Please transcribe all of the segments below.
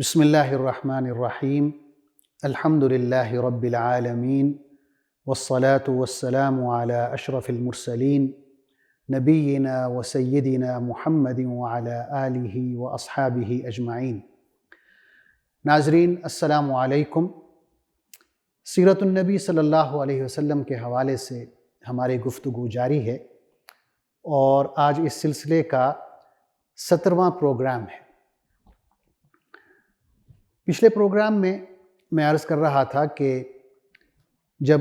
بسم اللہ الرحمن الرحیم الحمد للہ رب العالمین والصلاة والسلام علی اشرف المرسلین نبینا و سیدنا محمد وعلی آلہ و اصحابہ اجمعین۔ ناظرین السلام علیکم۔ سیرت النبی صلی اللہ علیہ وسلم کے حوالے سے ہماری گفتگو جاری ہے اور آج اس سلسلے کا 17واں پروگرام ہے۔ پچھلے پروگرام میں عرض کر رہا تھا کہ جب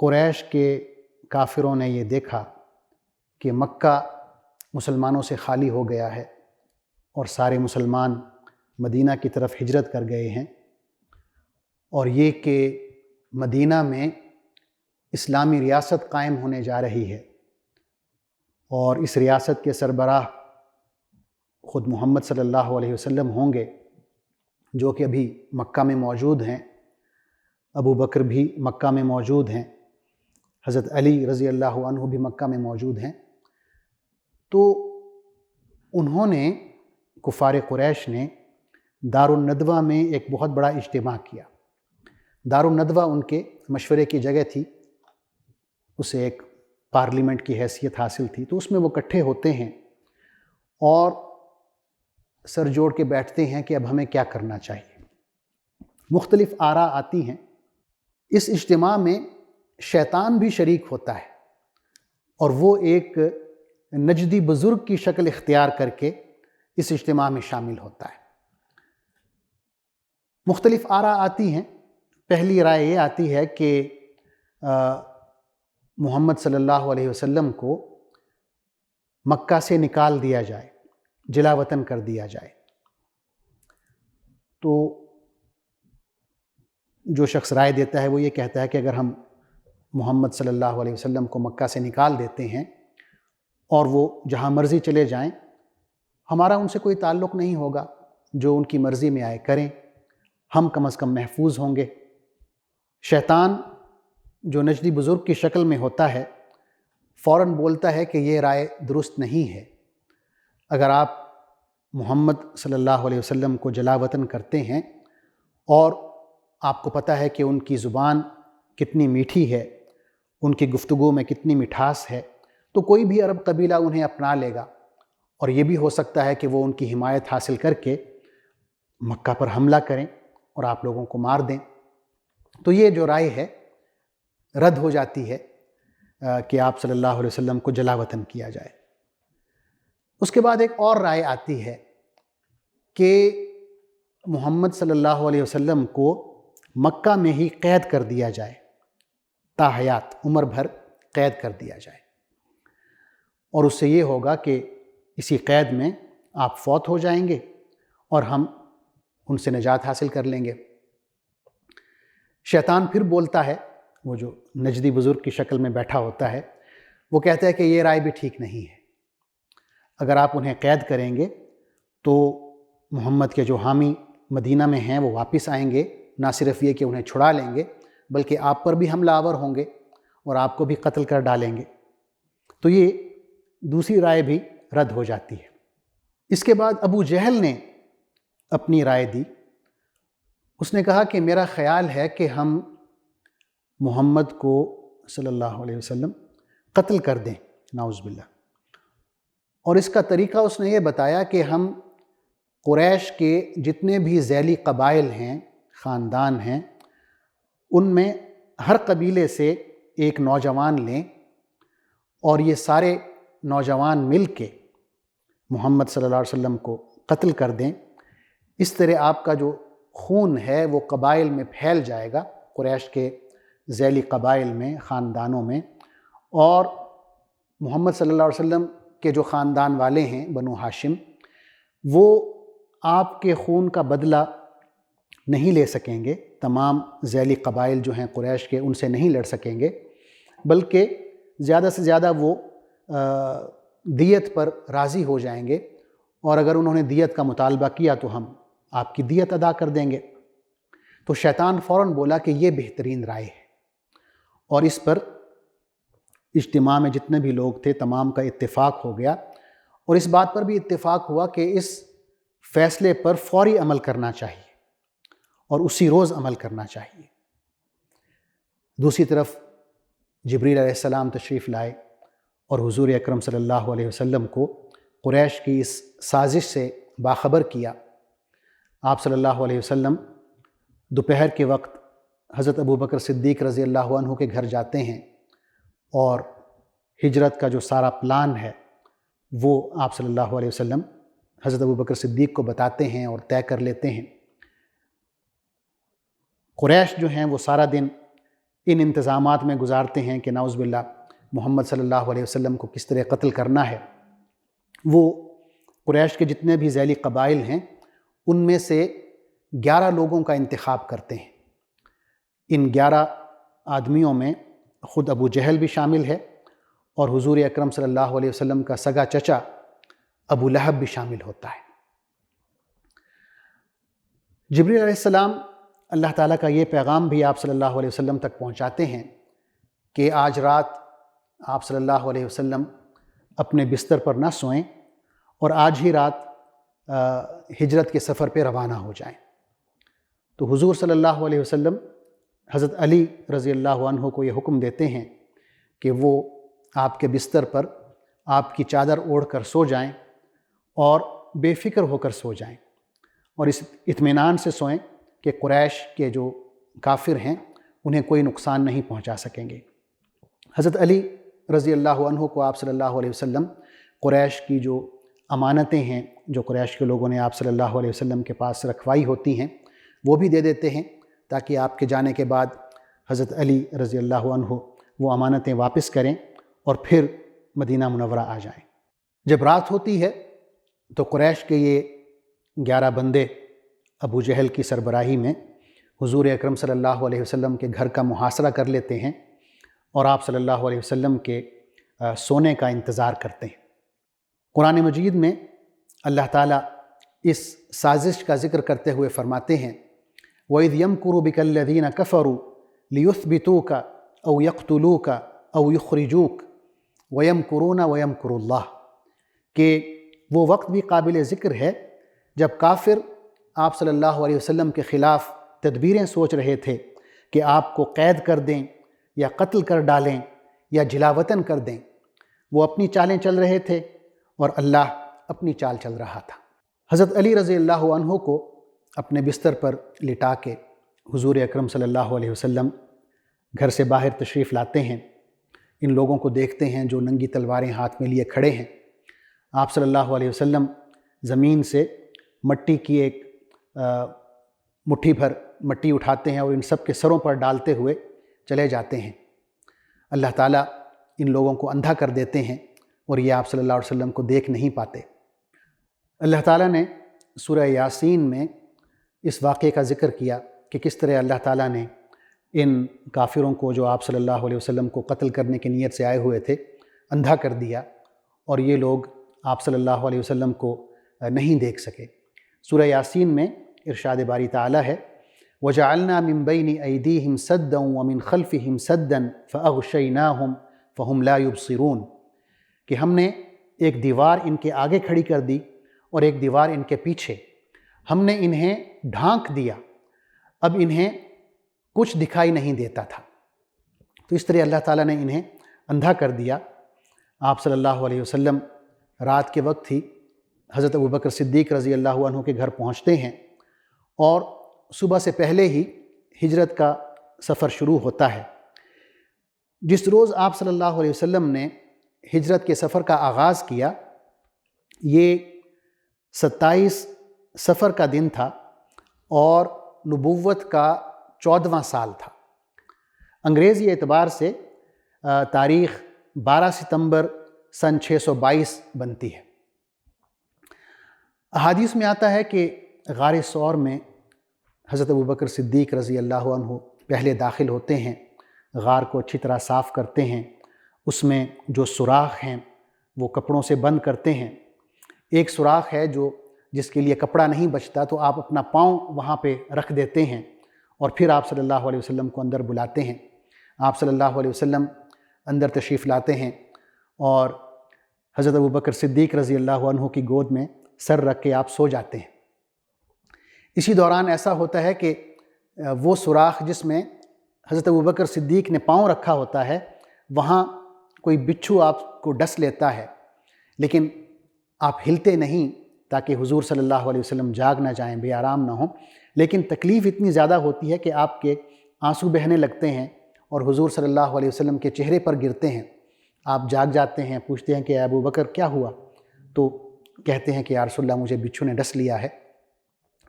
قریش کے کافروں نے یہ دیکھا کہ مکہ مسلمانوں سے خالی ہو گیا ہے اور سارے مسلمان مدینہ کی طرف ہجرت کر گئے ہیں، اور یہ کہ مدینہ میں اسلامی ریاست قائم ہونے جا رہی ہے اور اس ریاست کے سربراہ خود محمد صلی اللہ علیہ وسلم ہوں گے، جو کہ ابھی مکہ میں موجود ہیں، ابو بکر بھی مکہ میں موجود ہیں، حضرت علی رضی اللہ عنہ بھی مکہ میں موجود ہیں، تو انہوں نے کفار قریش نے دار الندوہ میں ایک بہت بڑا اجتماع کیا۔ دار الندوہ ان کے مشورے کی جگہ تھی، اسے ایک پارلیمنٹ کی حیثیت حاصل تھی، تو اس میں وہ اکٹھے ہوتے ہیں اور سر جوڑ کے بیٹھتے ہیں کہ اب ہمیں کیا کرنا چاہیے۔ مختلف آراء آتی ہیں۔ اس اجتماع میں شیطان بھی شریک ہوتا ہے اور وہ ایک نجدی بزرگ کی شکل اختیار کر کے اس اجتماع میں شامل ہوتا ہے۔ مختلف آراء آتی ہیں۔ پہلی رائے یہ آتی ہے کہ محمد صلی اللہ علیہ وسلم کو مکہ سے نکال دیا جائے، جلا وطن کر دیا جائے۔ تو جو شخص رائے دیتا ہے وہ یہ کہتا ہے کہ اگر ہم محمد صلی اللہ علیہ وسلم کو مکہ سے نکال دیتے ہیں اور وہ جہاں مرضی چلے جائیں، ہمارا ان سے کوئی تعلق نہیں ہوگا، جو ان کی مرضی میں آئے کریں، ہم کم از کم محفوظ ہوں گے۔ شیطان جو نجدی بزرگ کی شکل میں ہوتا ہے فوراً بولتا ہے کہ یہ رائے درست نہیں ہے۔ اگر آپ محمد صلی اللہ علیہ وسلم کو جلا وطن کرتے ہیں اور آپ کو پتہ ہے کہ ان کی زبان کتنی میٹھی ہے، ان کی گفتگو میں کتنی مٹھاس ہے، تو کوئی بھی عرب قبیلہ انہیں اپنا لے گا، اور یہ بھی ہو سکتا ہے کہ وہ ان کی حمایت حاصل کر کے مکہ پر حملہ کریں اور آپ لوگوں کو مار دیں۔ تو یہ جو رائے ہے رد ہو جاتی ہے کہ آپ صلی اللہ علیہ وسلم کو جلا وطن کیا جائے۔ اس کے بعد ایک اور رائے آتی ہے کہ محمد صلی اللہ علیہ وسلم کو مکہ میں ہی قید کر دیا جائے، تا حیات عمر بھر قید کر دیا جائے، اور اس سے یہ ہوگا کہ اسی قید میں آپ فوت ہو جائیں گے اور ہم ان سے نجات حاصل کر لیں گے۔ شیطان پھر بولتا ہے، وہ جو نجدی بزرگ کی شکل میں بیٹھا ہوتا ہے، وہ کہتا ہے کہ یہ رائے بھی ٹھیک نہیں ہے۔ اگر آپ انہیں قید کریں گے تو محمد کے جو حامی مدینہ میں ہیں وہ واپس آئیں گے، نہ صرف یہ کہ انہیں چھڑا لیں گے بلکہ آپ پر بھی حملہ آور ہوں گے اور آپ کو بھی قتل کر ڈالیں گے۔ تو یہ دوسری رائے بھی رد ہو جاتی ہے۔ اس کے بعد ابو جہل نے اپنی رائے دی۔ اس نے کہا کہ میرا خیال ہے کہ ہم محمد کو صلی اللہ علیہ وسلم قتل کر دیں، نعوذ باللہ۔ اور اس کا طریقہ اس نے یہ بتایا کہ ہم قریش کے جتنے بھی ذیلی قبائل ہیں، خاندان ہیں، ان میں ہر قبیلے سے ایک نوجوان لیں اور یہ سارے نوجوان مل کے محمد صلی اللہ علیہ وسلم کو قتل کر دیں۔ اس طرح آپ کا جو خون ہے وہ قبائل میں پھیل جائے گا، قریش کے ذیلی قبائل میں، خاندانوں میں، اور محمد صلی اللہ علیہ وسلم کے جو خاندان والے ہیں بنو ہاشم، وہ آپ کے خون کا بدلہ نہیں لے سکیں گے، تمام ذیلی قبائل جو ہیں قریش کے ان سے نہیں لڑ سکیں گے، بلکہ زیادہ سے زیادہ وہ دیت پر راضی ہو جائیں گے، اور اگر انہوں نے دیت کا مطالبہ کیا تو ہم آپ کی دیت ادا کر دیں گے۔ تو شیطان فوراً بولا کہ یہ بہترین رائے ہے، اور اس پر اجتماع میں جتنے بھی لوگ تھے تمام کا اتفاق ہو گیا، اور اس بات پر بھی اتفاق ہوا کہ اس فیصلے پر فوری عمل کرنا چاہیے اور اسی روز عمل کرنا چاہیے۔ دوسری طرف جبریل علیہ السلام تشریف لائے اور حضور اکرم صلی اللہ علیہ وسلم کو قریش کی اس سازش سے باخبر کیا۔ آپ صلی اللہ علیہ وسلم دوپہر کے وقت حضرت ابوبکر صدیق رضی اللہ عنہ کے گھر جاتے ہیں اور ہجرت کا جو سارا پلان ہے وہ آپ صلی اللہ علیہ وسلم حضرت ابوبکر صدیق کو بتاتے ہیں اور طے کر لیتے ہیں۔ قریش جو ہیں وہ سارا دن ان انتظامات میں گزارتے ہیں کہ نعوذ باللہ محمد صلی اللہ علیہ وسلم کو کس طرح قتل کرنا ہے۔ وہ قریش کے جتنے بھی ذیلی قبائل ہیں ان میں سے 11 لوگوں کا انتخاب کرتے ہیں۔ ان 11 آدمیوں میں خود ابو جہل بھی شامل ہے اور حضور اکرم صلی اللہ علیہ وسلم کا سگا چچا ابو لہب بھی شامل ہوتا ہے۔ جبریل علیہ السلام اللہ تعالیٰ کا یہ پیغام بھی آپ صلی اللہ علیہ وسلم تک پہنچاتے ہیں کہ آج رات آپ صلی اللہ علیہ وسلم اپنے بستر پر نہ سوئیں اور آج ہی رات ہجرت کے سفر پہ روانہ ہو جائیں۔ تو حضور صلی اللہ علیہ وسلم حضرت علی رضی اللہ عنہ کو یہ حکم دیتے ہیں کہ وہ آپ کے بستر پر آپ کی چادر اوڑھ کر سو جائیں اور بے فکر ہو کر سو جائیں اور اس اطمینان سے سوئیں کہ قریش کے جو کافر ہیں انہیں کوئی نقصان نہیں پہنچا سکیں گے۔ حضرت علی رضی اللہ عنہ کو آپ صلی اللہ علیہ وسلم قریش کی جو امانتیں ہیں جو قریش کے لوگوں نے آپ صلی اللہ علیہ وسلم کے پاس رکھوائی ہوتی ہیں وہ بھی دے دیتے ہیں تاکہ آپ کے جانے کے بعد حضرت علی رضی اللہ عنہ وہ امانتیں واپس کریں اور پھر مدینہ منورہ آ جائیں۔ جب رات ہوتی ہے تو قریش کے یہ 11 بندے ابو جہل کی سربراہی میں حضور اکرم صلی اللہ علیہ وسلم کے گھر کا محاصرہ کر لیتے ہیں اور آپ صلی اللہ علیہ وسلم کے سونے کا انتظار کرتے ہیں۔ قرآن مجید میں اللہ تعالیٰ اس سازش کا ذکر کرتے ہوئے فرماتے ہیں وَإِذْ يَمْكُرُ بِكَ الَّذِينَ كَفَرُوا لِيُثْبِتُوكَ أَوْ يَقْتُلُوكَ أَوْ يُخْرِجُوكَ وَيَمْكُرُونَ وَيَمْكُرُ اللَّهُ کہ وہ وقت بھی قابل ذکر ہے جب کافر آپ صلی اللہ علیہ وسلم کے خلاف تدبیریں سوچ رہے تھے کہ آپ کو قید کر دیں یا قتل کر ڈالیں یا جلاوطن کر دیں۔ وہ اپنی چالیں چل رہے تھے اور اللہ اپنی چال چل رہا تھا۔ حضرت علی رضی اللہ عنہ کو اپنے بستر پر لٹا کے حضور اکرم صلی اللہ علیہ وسلم گھر سے باہر تشریف لاتے ہیں۔ ان لوگوں کو دیکھتے ہیں جو ننگی تلواریں ہاتھ میں لیے کھڑے ہیں۔ آپ صلی اللہ علیہ وسلم زمین سے مٹی کی ایک مٹھی بھر مٹی اٹھاتے ہیں اور ان سب کے سروں پر ڈالتے ہوئے چلے جاتے ہیں۔ اللہ تعالیٰ ان لوگوں کو اندھا کر دیتے ہیں اور یہ آپ صلی اللہ علیہ وسلم کو دیکھ نہیں پاتے۔ اللہ تعالیٰ نے سورہ یاسین میں اس واقعے کا ذکر کیا کہ کس طرح اللہ تعالیٰ نے ان کافروں کو جو آپ صلی اللہ علیہ وسلم کو قتل کرنے کی نیت سے آئے ہوئے تھے اندھا کر دیا اور یہ لوگ آپ صلی اللہ علیہ وسلم کو نہیں دیکھ سکے۔ سورہ یاسین میں ارشاد باری تعالیٰ ہے وَجَعَلْنَا مِن بَيْنِ أَيْدِيهِمْ سَدًّا وَمِنْ خَلْفِهِمْ سَدًّا فَأَغْشَيْنَاهُمْ فَهُمْ لَا يُبْصِرُونَ کہ ہم نے ایک دیوار ان کے آگے کھڑی کر دی اور ایک دیوار ان کے پیچھے، ہم نے انہیں ڈھانک دیا، اب انہیں کچھ دکھائی نہیں دیتا تھا۔ تو اس طرح اللہ تعالیٰ نے انہیں اندھا کر دیا۔ آپ صلی اللہ علیہ وسلم رات کے وقت ہی حضرت ابوبکر صدیق رضی اللہ عنہ کے گھر پہنچتے ہیں اور صبح سے پہلے ہی ہجرت کا سفر شروع ہوتا ہے۔ جس روز آپ صلی اللہ علیہ وسلم نے ہجرت کے سفر کا آغاز کیا یہ 27 صفر کا دن تھا اور نبوت کا 14واں سال تھا۔ انگریزی اعتبار سے تاریخ 12 ستمبر سن 622 بنتی ہے۔ احادیث میں آتا ہے کہ غار ثور میں حضرت ابوبکر صدیق رضی اللہ عنہ پہلے داخل ہوتے ہیں، غار کو اچھی طرح صاف کرتے ہیں، اس میں جو سوراخ ہیں وہ کپڑوں سے بند کرتے ہیں۔ ایک سوراخ ہے جس کے لیے کپڑا نہیں بچتا تو آپ اپنا پاؤں وہاں پہ رکھ دیتے ہیں اور پھر آپ صلی اللہ علیہ وسلم کو اندر بلاتے ہیں۔ آپ صلی اللہ علیہ وسلم اندر تشریف لاتے ہیں اور حضرت ابوبکر صدیق رضی اللہ عنہ کی گود میں سر رکھ کے آپ سو جاتے ہیں۔ اسی دوران ایسا ہوتا ہے کہ وہ سوراخ جس میں حضرت ابوبکر صدیق نے پاؤں رکھا ہوتا ہے، وہاں کوئی بچھو آپ کو ڈس لیتا ہے، لیکن آپ ہلتے نہیں تاکہ حضور صلی اللہ علیہ وسلم جاگ نہ جائیں، بے آرام نہ ہوں، لیکن تکلیف اتنی زیادہ ہوتی ہے کہ آپ کے آنسو بہنے لگتے ہیں اور حضور صلی اللہ علیہ وسلم کے چہرے پر گرتے ہیں۔ آپ جاگ جاتے ہیں، پوچھتے ہیں کہ اے ابو بکر کیا ہوا؟ تو کہتے ہیں کہ یا رسول اللہ مجھے بچھو نے ڈس لیا ہے۔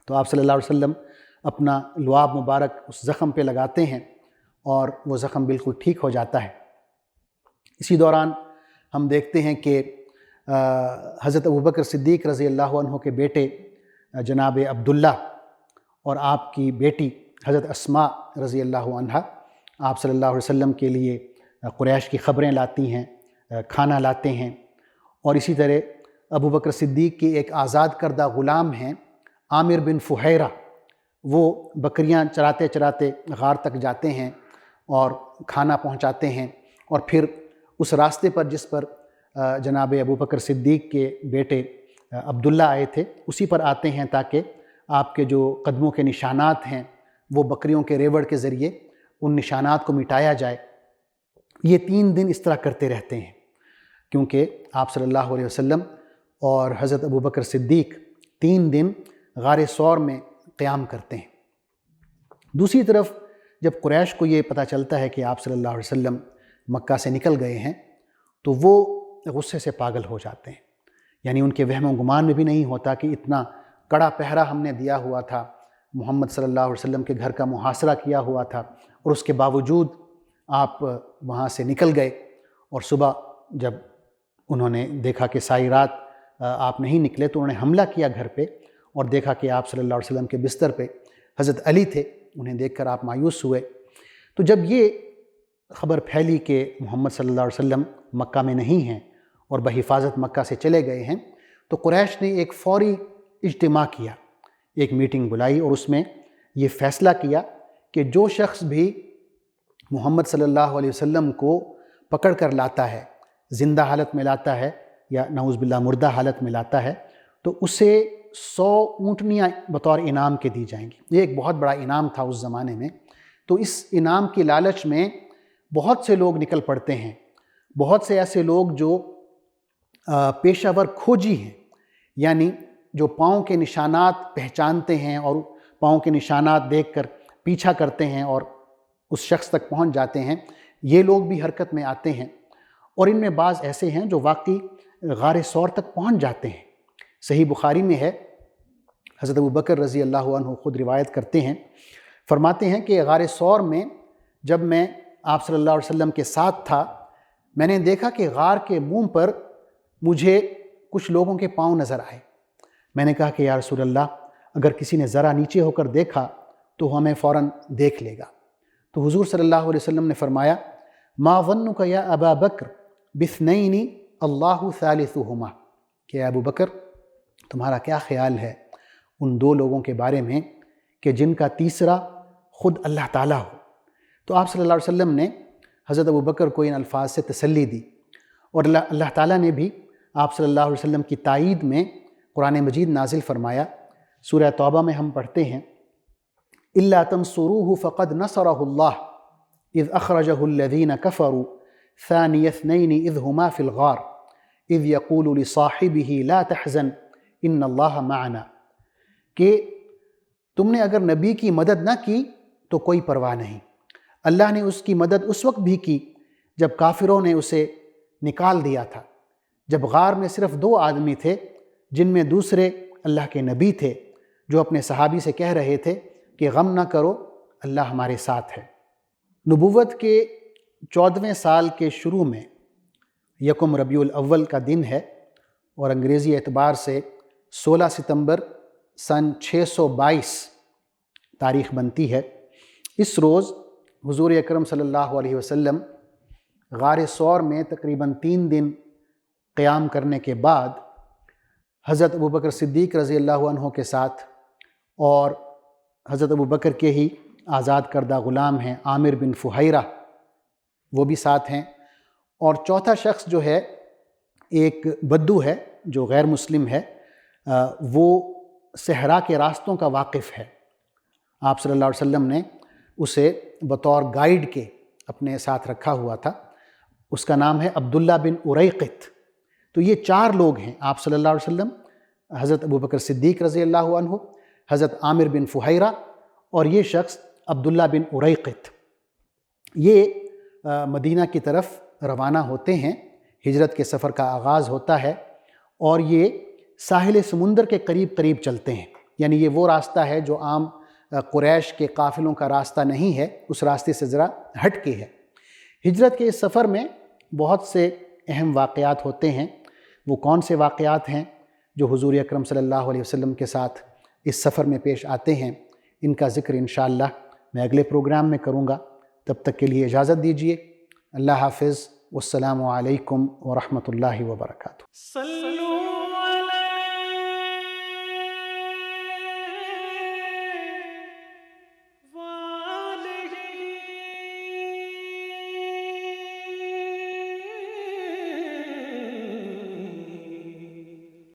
تو آپ صلی اللہ علیہ وسلم اپنا لعاب مبارک اس زخم پہ لگاتے ہیں اور وہ زخم بالکل ٹھیک ہو جاتا ہے۔ اسی دوران ہم دیکھتے ہیں کہ حضرت ابوبکر صدیق رضی اللہ عنہ کے بیٹے جناب عبداللہ اور آپ کی بیٹی حضرت اسماء رضی اللہ عنہا آپ صلی اللہ علیہ وسلم کے لیے قریش کی خبریں لاتی ہیں، کھانا لاتے ہیں، اور اسی طرح ابوبکر صدیق کے ایک آزاد کردہ غلام ہیں عامر بن فہیرہ، وہ بکریاں چراتے چراتے غار تک جاتے ہیں اور کھانا پہنچاتے ہیں، اور پھر اس راستے پر جس پر جناب ابوبکر صدیق کے بیٹے عبداللہ آئے تھے اسی پر آتے ہیں تاکہ آپ کے جو قدموں کے نشانات ہیں وہ بکریوں کے ریوڑ کے ذریعے ان نشانات کو مٹایا جائے۔ یہ 3 دن اس طرح کرتے رہتے ہیں، کیونکہ آپ صلی اللہ علیہ وسلم اور حضرت ابوبکر صدیق 3 دن غار ثور میں قیام کرتے ہیں۔ دوسری طرف جب قریش کو یہ پتہ چلتا ہے کہ آپ صلی اللہ علیہ وسلم مکہ سے نکل گئے ہیں تو وہ غصے سے پاگل ہو جاتے ہیں، یعنی ان کے وہم و گمان میں بھی نہیں ہوتا کہ اتنا کڑا پہرا ہم نے دیا ہوا تھا، محمد صلی اللہ علیہ وسلم کے گھر کا محاصرہ کیا ہوا تھا، اور اس کے باوجود آپ وہاں سے نکل گئے، اور صبح جب انہوں نے دیکھا کہ ساری رات آپ نہیں نکلے تو انہوں نے حملہ کیا گھر پہ اور دیکھا کہ آپ صلی اللہ علیہ وسلم کے بستر پہ حضرت علی تھے، انہیں دیکھ کر آپ مایوس ہوئے۔ تو جب یہ خبر پھیلی کہ محمد صلی اللہ علیہ وسلم مکہ میں نہیں ہیں اور بحفاظت مکہ سے چلے گئے ہیں، تو قریش نے ایک فوری اجتماع کیا، ایک میٹنگ بلائی اور اس میں یہ فیصلہ کیا کہ جو شخص بھی محمد صلی اللہ علیہ وسلم کو پکڑ کر لاتا ہے، زندہ حالت میں لاتا ہے یا نعوذ باللہ مردہ حالت میں لاتا ہے، تو اسے 100 اونٹنیاں بطور انعام کے دی جائیں گی۔ یہ ایک بہت بڑا انعام تھا اس زمانے میں۔ تو اس انعام کی لالچ میں بہت سے لوگ نکل پڑتے ہیں، بہت سے ایسے لوگ جو پیشہ ور کھوجی ہیں، یعنی جو پاؤں کے نشانات پہچانتے ہیں اور پاؤں کے نشانات دیکھ کر پیچھا کرتے ہیں اور اس شخص تک پہنچ جاتے ہیں، یہ لوگ بھی حرکت میں آتے ہیں، اور ان میں بعض ایسے ہیں جو واقعی غار ثور تک پہنچ جاتے ہیں۔ صحیح بخاری میں ہے، حضرت ابوبکر رضی اللہ عنہ خود روایت کرتے ہیں، فرماتے ہیں کہ غار ثور میں جب میں آپ صلی اللہ علیہ وسلم کے ساتھ تھا، میں نے دیکھا کہ غار کے منہ پر مجھے کچھ لوگوں کے پاؤں نظر آئے۔ میں نے کہا کہ یا رسول اللہ اگر کسی نے ذرا نیچے ہو کر دیکھا تو ہمیں فوراً دیکھ لے گا۔ تو حضور صلی اللہ علیہ وسلم نے فرمایا ما ظنک یا ابا بکر باثنین اللہ ثالثہما، کہ ابو بکر تمہارا کیا خیال ہے ان 2 لوگوں کے بارے میں کہ جن کا تیسرا خود اللہ تعالیٰ ہو۔ تو آپ صلی اللہ علیہ وسلم نے حضرت ابو بکر کو ان الفاظ سے تسلی دی، اور اللہ تعالیٰ نے بھی آپ صلی اللہ علیہ وسلم کی تائید میں قرآن مجید نازل فرمایا۔ سورہ توبہ میں ہم پڑھتے ہیں إِلَّا تَنْصُرُوهُ فَقَدْ نَصَرَهُ اللَّهُ إِذْ أَخْرَجَهُ الَّذِينَ كَفَرُوا ثَانِيَ اثْنَيْنِ إِذْ هُمَا فِي الْغَارِ إِذْ يَقُولُ لِصَاحِبِهِ لَا تَحْزَنْ إِنَّ اللَّهَ مَعَنَا، کہ تم نے اگر نبی کی مدد نہ کی تو کوئی پرواہ نہیں، اللہ نے اس کی مدد اس وقت بھی کی جب کافروں نے اسے نکال دیا تھا، جب غار میں صرف 2 آدمی تھے جن میں دوسرے اللہ کے نبی تھے جو اپنے صحابی سے کہہ رہے تھے کہ غم نہ کرو، اللہ ہمارے ساتھ ہے۔ نبوت کے 14ویں سال کے شروع میں 1 ربیع الاول کا دن ہے اور انگریزی اعتبار سے 16 ستمبر سن 622 تاریخ بنتی ہے۔ اس روز حضور اکرم صلی اللہ علیہ وسلم غار ثور میں تقریباً 3 دن قیام کرنے کے بعد حضرت ابوبکر صدیق رضی اللہ عنہ کے ساتھ، اور حضرت ابوبکر کے ہی آزاد کردہ غلام ہیں عامر بن فہیرہ، وہ بھی ساتھ ہیں، اور چوتھا شخص جو ہے ایک بدو ہے جو غیر مسلم ہے، وہ صحرا کے راستوں کا واقف ہے، آپ صلی اللہ علیہ وسلم نے اسے بطور گائیڈ کے اپنے ساتھ رکھا ہوا تھا، اس کا نام ہے عبداللہ بن اریقط۔ تو یہ 4 لوگ ہیں، آپ صلی اللہ علیہ وسلم، حضرت ابوبکر صدیق رضی اللہ عنہ، حضرت عامر بن فہیرہ اور یہ شخص عبداللہ بن اریقط۔ یہ مدینہ کی طرف روانہ ہوتے ہیں، ہجرت کے سفر کا آغاز ہوتا ہے اور یہ ساحل سمندر کے قریب قریب چلتے ہیں، یعنی یہ وہ راستہ ہے جو عام قریش کے قافلوں کا راستہ نہیں ہے، اس راستے سے ذرا ہٹ کے ہے۔ ہجرت کے اس سفر میں بہت سے اہم واقعات ہوتے ہیں۔ وہ کون سے واقعات ہیں جو حضور اکرم صلی اللہ علیہ وسلم کے ساتھ اس سفر میں پیش آتے ہیں، ان کا ذکر انشاءاللہ میں اگلے پروگرام میں کروں گا۔ تب تک کے لیے اجازت دیجیے۔ اللہ حافظ، والسلام علیکم ورحمۃ اللہ وبرکاتہ۔